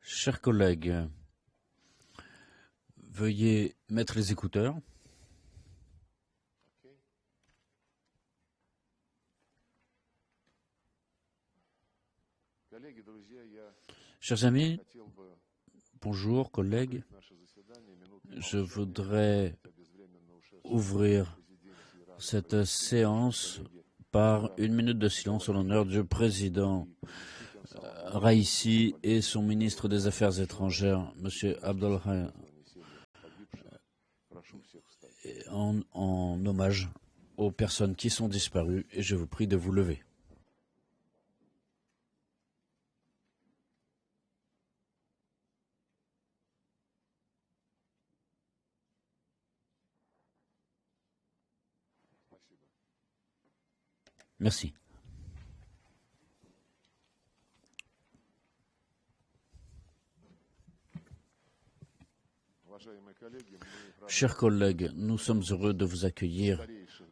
Chers collègues, veuillez mettre les écouteurs. Chers amis, bonjour collègues. Je voudrais ouvrir cette séance par une minute de silence en l'honneur du président Raïssi et son ministre des Affaires étrangères, M. Abdelrahman, en hommage aux personnes qui sont disparues, et je vous prie de vous lever. Merci. Chers collègues, nous sommes heureux de vous accueillir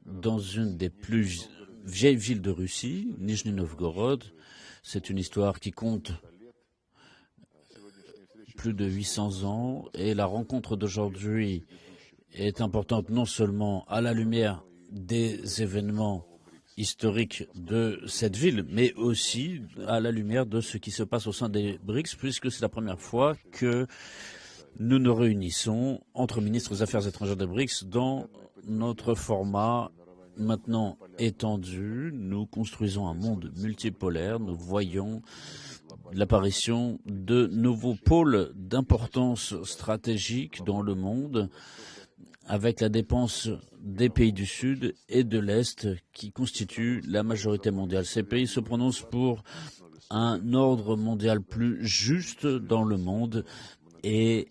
dans une des plus vieilles villes de Russie, Nijni Novgorod. C'est une histoire qui compte plus de 800 ans et la rencontre d'aujourd'hui est importante non seulement à la lumière des événements historique de cette ville, mais aussi à la lumière de ce qui se passe au sein des BRICS, puisque c'est la première fois que nous nous réunissons entre ministres des Affaires étrangères des BRICS dans notre format maintenant étendu. Nous construisons un monde multipolaire, nous voyons l'apparition de nouveaux pôles d'importance stratégique dans le monde, avec la dépense des pays du Sud et de l'Est qui constituent la majorité mondiale. Ces pays se prononcent pour un ordre mondial plus juste dans le monde et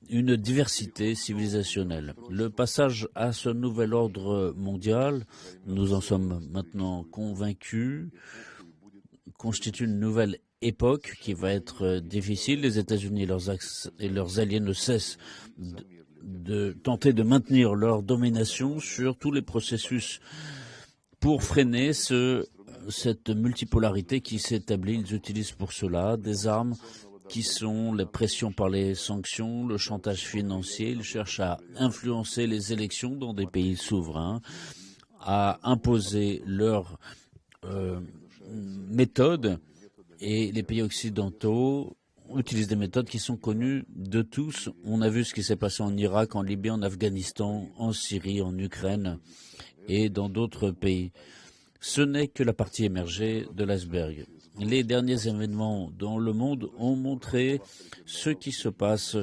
une diversité civilisationnelle. Le passage à ce nouvel ordre mondial, nous en sommes maintenant convaincus, constitue une nouvelle époque qui va être difficile. Les États-Unis et leurs alliés ne cessent de tenter de maintenir leur domination sur tous les processus pour freiner cette multipolarité qui s'établit. Ils utilisent pour cela des armes qui sont les pressions par les sanctions, le chantage financier. Ils cherchent à influencer les élections dans des pays souverains, à imposer leurs méthodes, et les pays occidentaux utilisent des méthodes qui sont connues de tous. On a vu ce qui s'est passé en Irak, en Libye, en Afghanistan, en Syrie, en Ukraine et dans d'autres pays. Ce n'est que la partie émergée de l'iceberg. Les derniers événements dans le monde ont montré ce qui se passe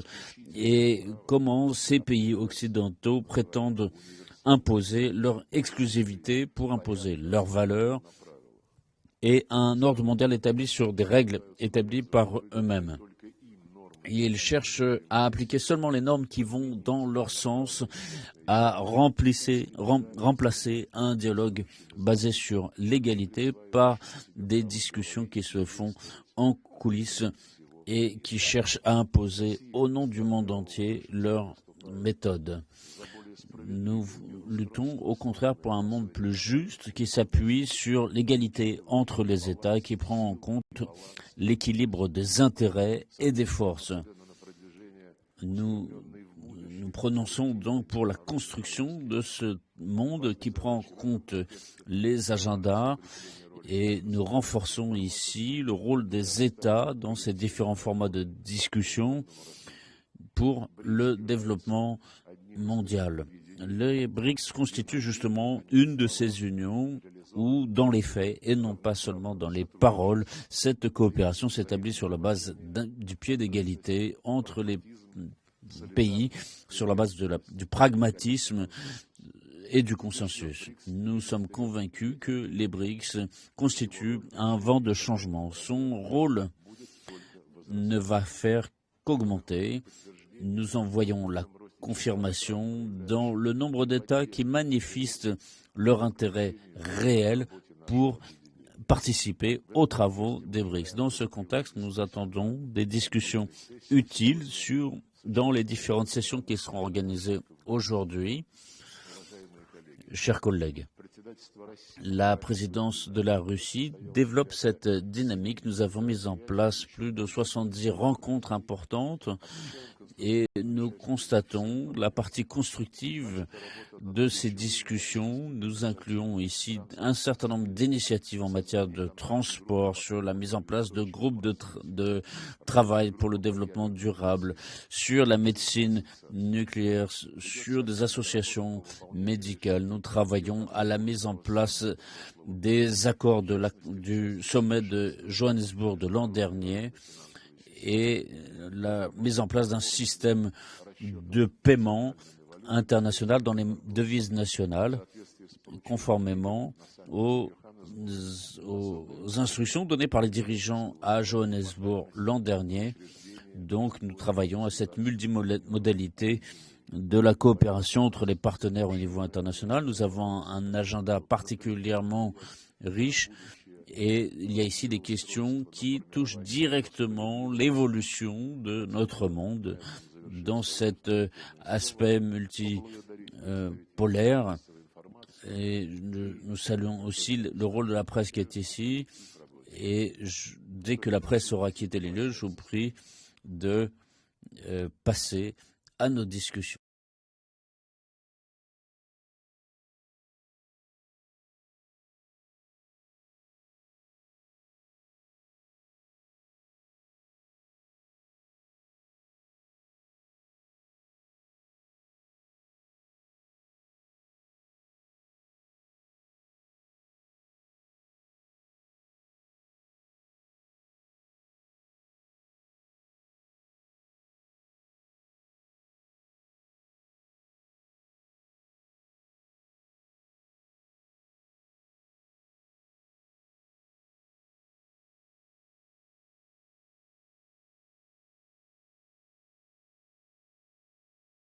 et comment ces pays occidentaux prétendent imposer leur exclusivité pour imposer leurs valeurs et un ordre mondial établi sur des règles établies par eux-mêmes. Ils cherchent à appliquer seulement les normes qui vont dans leur sens, à remplacer un dialogue basé sur l'égalité par des discussions qui se font en coulisses et qui cherchent à imposer au nom du monde entier leurs méthodes. Nous luttons au contraire pour un monde plus juste qui s'appuie sur l'égalité entre les États et qui prend en compte l'équilibre des intérêts et des forces. Nous prononçons donc pour la construction de ce monde qui prend en compte les agendas et nous renforçons ici le rôle des États dans ces différents formats de discussion pour le développement mondial. Les BRICS constituent justement une de ces unions où, dans les faits, et non pas seulement dans les paroles, cette coopération s'établit sur la base du pied d'égalité entre les pays, sur la base du pragmatisme et du consensus. Nous sommes convaincus que les BRICS constituent un vent de changement. Son rôle ne va faire qu'augmenter. Nous en voyons la confirmation dans le nombre d'États qui manifestent leur intérêt réel pour participer aux travaux des BRICS. Dans ce contexte, nous attendons des discussions utiles dans les différentes sessions qui seront organisées aujourd'hui. Chers collègues, la présidence de la Russie développe cette dynamique. Nous avons mis en place plus de 70 rencontres importantes et nous constatons la partie constructive de ces discussions. Nous incluons ici un certain nombre d'initiatives en matière de transport, sur la mise en place de groupes de travail pour le développement durable, sur la médecine nucléaire, sur des associations médicales. Nous travaillons à la mise en place des accords du sommet de Johannesburg de l'an dernier et la mise en place d'un système de paiement international dans les devises nationales, conformément aux instructions données par les dirigeants à Johannesburg l'an dernier. Donc, nous travaillons à cette multimodalité de la coopération entre les partenaires au niveau international. Nous avons un agenda particulièrement riche. Et il y a ici des questions qui touchent directement l'évolution de notre monde dans cet aspect multipolaire. Et nous saluons aussi le rôle de la presse qui est ici. Et dès que la presse aura quitté les lieux, je vous prie de passer à nos discussions.